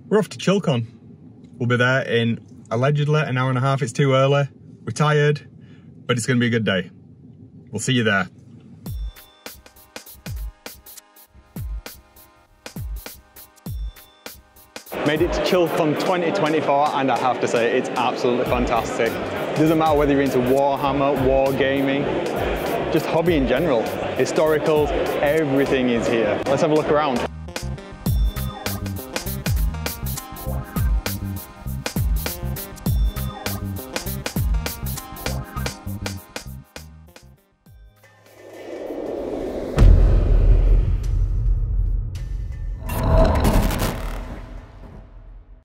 We're off to ChillCon. We'll be there in allegedly an hour and a half. It's too early. We're tired, but it's going to be a good day. We'll see you there. Made it to ChillCon 2024 and I have to say it's absolutely fantastic. Doesn't matter whether you're into Warhammer, Wargaming, just hobby in general. Historicals, everything is here. Let's have a look around.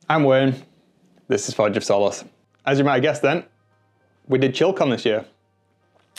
I'm Wayne, this is Forge of Solace. As you might have guessed then, we did ChillCon this year.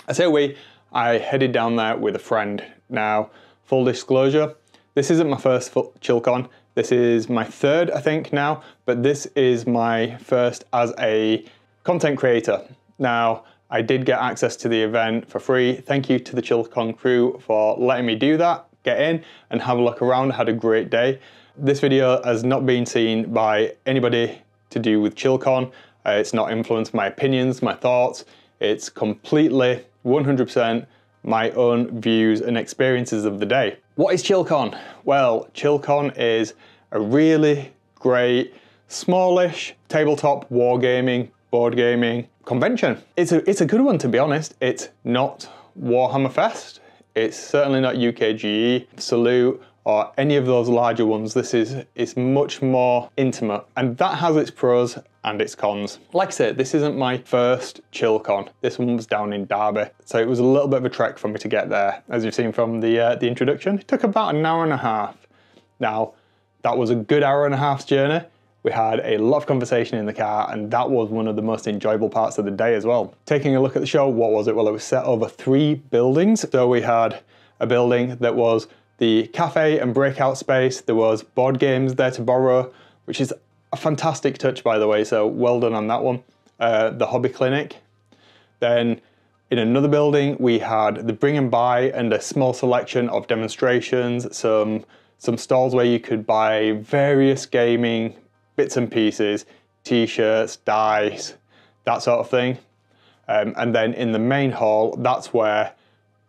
I say we, I headed down there with a friend. Now, full disclosure, this isn't my first ChillCon, this is my third I think now, but this is my first as a content creator. Now, I did get access to the event for free. Thank you to the ChillCon crew for letting me do that, get in and have a look around. I had a great day. This video has not been seen by anybody to do with ChillCon. It's not influenced my opinions, my thoughts. It's completely 100% my own views and experiences of the day. What is ChillCon? Well, ChillCon is a really great, smallish, tabletop wargaming, board gaming convention. It's a good one, to be honest. It's not Warhammer Fest. It's certainly not UKGE, Salute, or any of those larger ones. This is much more intimate, and that has its pros and its cons. Like I said, this isn't my first ChillCon. This one was down in Derby, so it was a little bit of a trek for me to get there. As you've seen from the introduction, it took about an hour and a half. Now, that was a good hour and a half's journey. We had a lot of conversation in the car, and that was one of the most enjoyable parts of the day as well. Taking a look at the show, what was it? Well, it was set over 3 buildings. So we had a building that was the cafe and breakout space. There was board games there to borrow, which is a fantastic touch, by the way, so well done on that one. The hobby clinic. Then in another building, we had the bring and buy and a small selection of demonstrations, some stalls where you could buy various gaming bits and pieces, t-shirts, dice, that sort of thing. And then in the main hall, that's where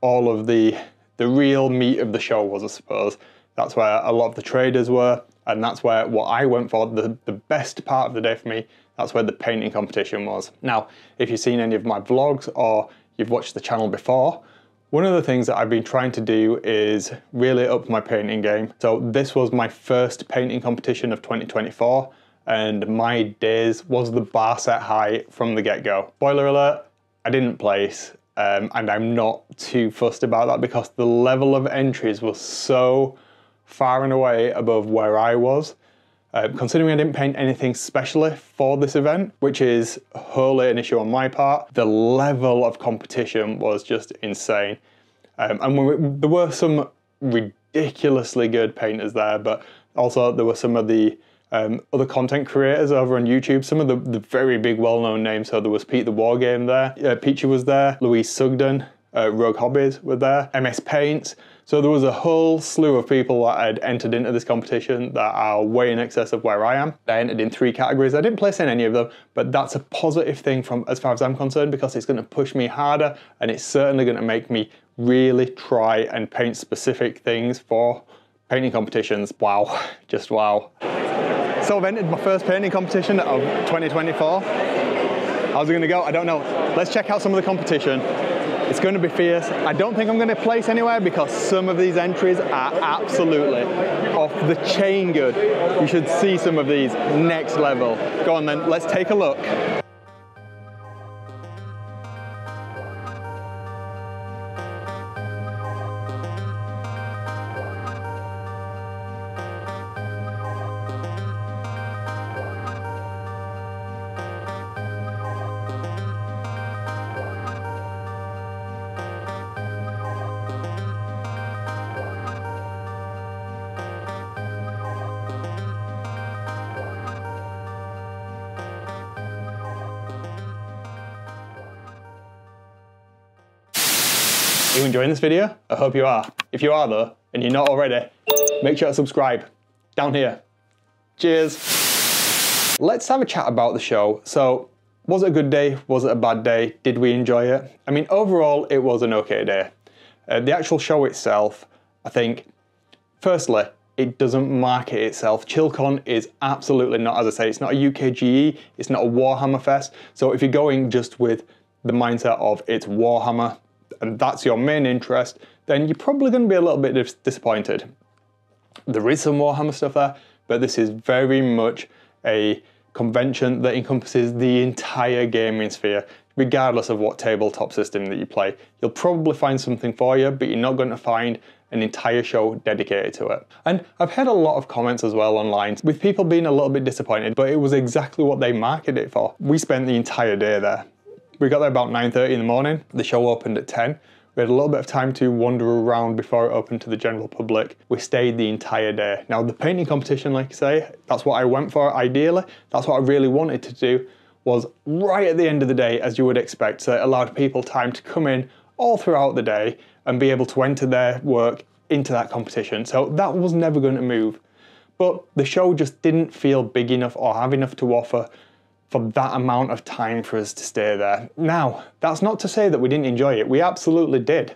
all of the real meat of the show was, I suppose. That's where a lot of the traders were, and that's where what I went for, the best part of the day for me, that's where the painting competition was. Now, if you've seen any of my vlogs or you've watched the channel before, one of the things that I've been trying to do is really up my painting game. So this was my first painting competition of 2024, and my days was the bar set high from the get-go. Spoiler alert, I didn't place. And I'm not too fussed about that because the level of entries was so far and away above where I was. Considering I didn't paint anything specially for this event, which is wholly an issue on my part, the level of competition was just insane. And there were some ridiculously good painters there, but also there were some of the other content creators over on YouTube, some of the very big well-known names. So there was Pete the Wargame there, Peachy was there, Louise Sugden, Rogue Hobbies were there, MS Paints. So there was a whole slew of people that had entered into this competition that are way in excess of where I am. I entered in 3 categories. I didn't place in any of them, but that's a positive thing from as far as I'm concerned, because it's going to push me harder, and it's certainly going to make me really try and paint specific things for painting competitions. Wow, just wow. So I've entered my first painting competition of 2024. How's it going to go? I don't know. Let's check out some of the competition. It's going to be fierce. I don't think I'm going to place anywhere because some of these entries are absolutely off the chain good. You should see some of these next level. Go on then, let's take a look. Are you enjoying this video? I hope you are. If you are though, and you're not already, make sure to subscribe down here. Cheers. Let's have a chat about the show. So, was it a good day? Was it a bad day? Did we enjoy it? I mean, overall, it was an okay day. The actual show itself, I think, firstly, it doesn't market itself. ChillCon is absolutely not, as I say, it's not a UKGE, it's not a Warhammer fest. So if you're going just with the mindset of it's Warhammer and that's your main interest, then you're probably going to be a little bit disappointed. There is some Warhammer stuff there, but this is very much a convention that encompasses the entire gaming sphere, regardless of what tabletop system that you play. You'll probably find something for you, but you're not going to find an entire show dedicated to it. And I've had a lot of comments as well online with people being a little bit disappointed, but it was exactly what they marketed it for. We spent the entire day there. We got there about 9:30 in the morning. The show opened at 10. We had a little bit of time to wander around before it opened to the general public. We stayed the entire day. Now the painting competition, like I say, that's what I went for ideally. That's what I really wanted to do, was right at the end of the day, as you would expect. So it allowed people time to come in all throughout the day and be able to enter their work into that competition. So that was never going to move. But the show just didn't feel big enough or have enough to offer for that amount of time for us to stay there. Now, that's not to say that we didn't enjoy it. We absolutely did.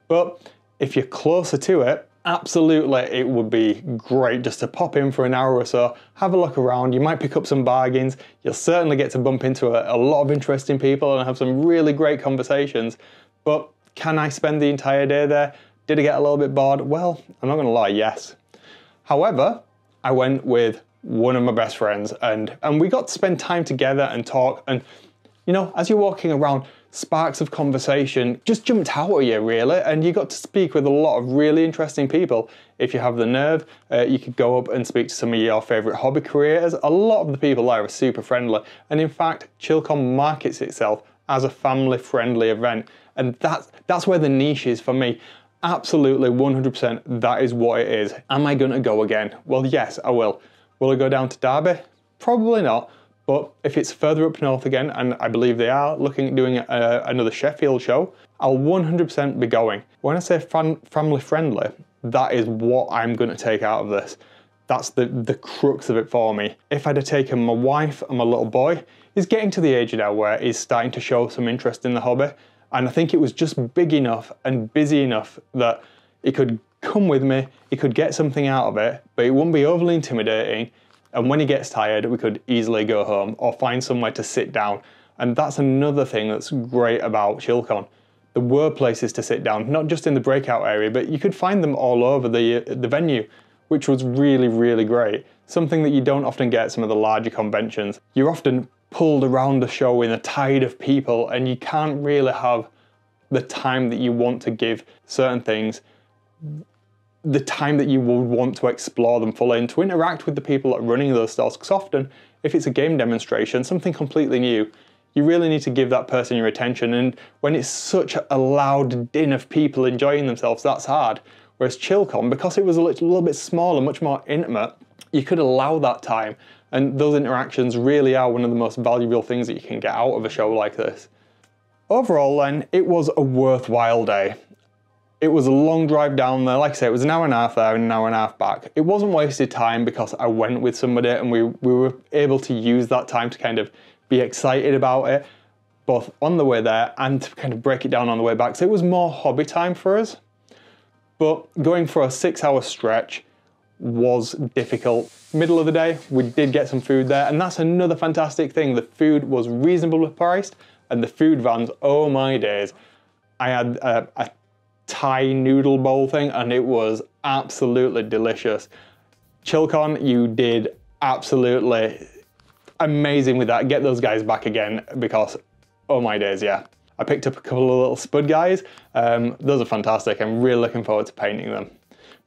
But if you're closer to it, absolutely it would be great just to pop in for an hour or so, have a look around. You might pick up some bargains. You'll certainly get to bump into a lot of interesting people and have some really great conversations. But can I spend the entire day there? Did I get a little bit bored? Well, I'm not going to lie, yes. However, I went with one of my best friends and we got to spend time together and talk, and you know, as you're walking around, sparks of conversation just jumped out at you really, and you got to speak with a lot of really interesting people. If you have the nerve, you could go up and speak to some of your favourite hobby creators. A lot of the people there are super friendly, and in fact ChillCon markets itself as a family friendly event, and that's where the niche is for me. Absolutely 100% that is what it is. Am I going to go again? Well, yes, I will. Will I go down to Derby? Probably not, but if it's further up north again, and I believe they are looking at doing another Sheffield show, I'll 100% be going. When I say family friendly, that is what I'm going to take out of this. That's the crux of it for me. If I'd have taken my wife and my little boy, he's getting to the age now where he's starting to show some interest in the hobby, and I think it was just big enough and busy enough that he could come with me, he could get something out of it, but it wouldn't be overly intimidating, and when he gets tired we could easily go home or find somewhere to sit down. And that's another thing that's great about ChillCon. There were places to sit down, not just in the breakout area, but you could find them all over the venue, which was really, really great. Something that you don't often get at some of the larger conventions. You're often pulled around the show in a tide of people and you can't really have the time that you want to give certain things, the time that you would want to explore them fully and to interact with the people that are running those stalls. Because often, if it's a game demonstration, something completely new, you really need to give that person your attention, and when it's such a loud din of people enjoying themselves, that's hard. Whereas ChillCon, because it was a little bit smaller, much more intimate, you could allow that time, and those interactions really are one of the most valuable things that you can get out of a show like this. Overall then, it was a worthwhile day. It was a long drive down there. Like I say, it was an hour and a half there and an hour and a half back. It wasn't wasted time because I went with somebody and we were able to use that time to kind of be excited about it, both on the way there and to kind of break it down on the way back. So it was more hobby time for us. But going for a 6-hour stretch was difficult. Middle of the day, we did get some food there, and that's another fantastic thing. The food was reasonably priced, and the food vans, oh my days. I had a Thai noodle bowl thing, and it was absolutely delicious. ChillCon, you did absolutely amazing with that. Get those guys back again, because oh my days, yeah. I picked up a couple of little spud guys. Those are fantastic. I'm really looking forward to painting them.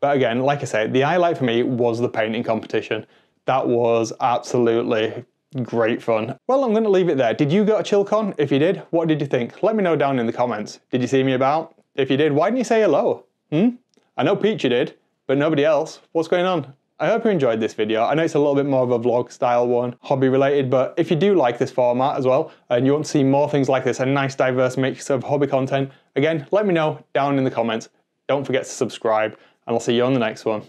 But again, like I say, the highlight for me was the painting competition. That was absolutely great fun. Well, I'm going to leave it there. Did you go to ChillCon? If you did, what did you think? Let me know down in the comments. Did you see me about? If you did, why didn't you say hello? I know Peachy did, but nobody else. What's going on? I hope you enjoyed this video. I know it's a little bit more of a vlog style one, hobby related, but if you do like this format as well, and you want to see more things like this, a nice diverse mix of hobby content, again, let me know down in the comments. Don't forget to subscribe, and I'll see you on the next one.